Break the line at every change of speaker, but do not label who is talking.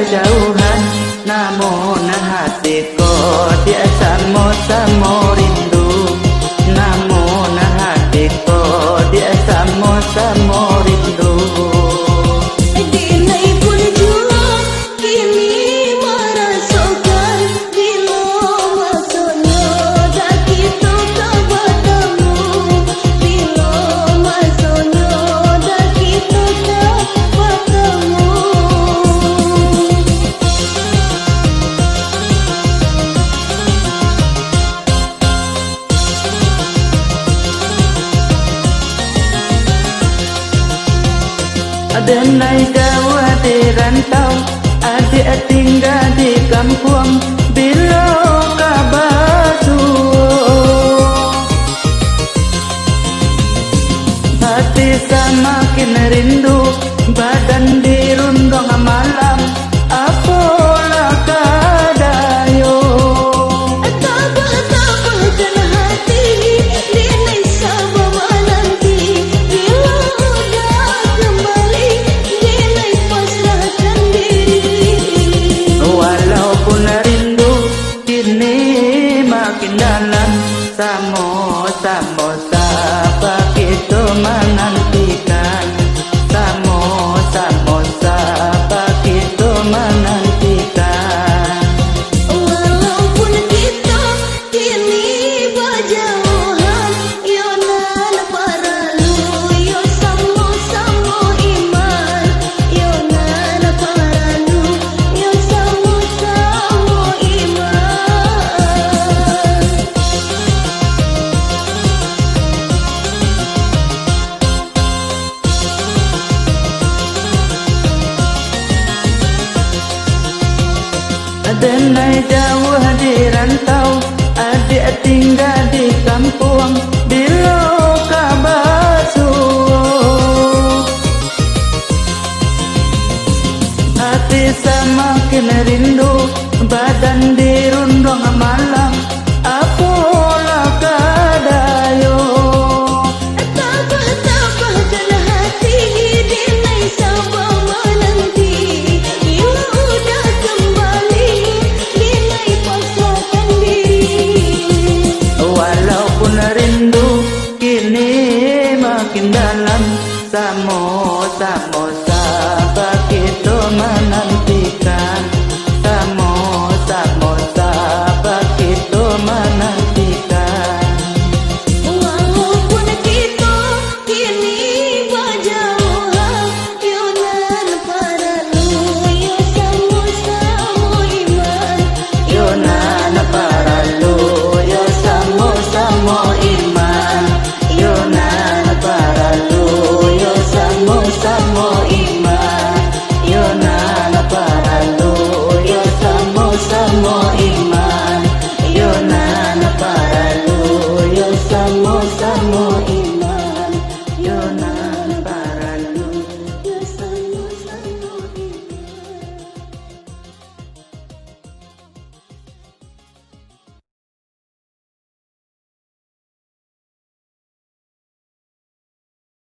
jauhan, namun hatiku dia sama-sama rindu. Namun hatiku dia sama-sama rindu. Adenai jauh di rantau, adik tinggal di kampung. Bila kabar suruh, hati semakin rindu. Badan dirundung malam, apalah kadayo. Sama-sama begitu menantikan, sama-sama begitu menantikan.
Walaupun kita kini berjauhan, yo nan paralu, yo sama-sama iman. Yo nan paralu, yo sama-sama iman.
Adenai jauh di rantau, adik tinggal di kampung. Bila kabar suruh, hati semakin rindu. Badan dirundung malam, apalah kadayo.
Tabah-tabahkan hati, dinai sabar menanti. Bila udah kembali, dinai pasrahkan diri.
Walaupun rindu kini makin dalam, sama-sama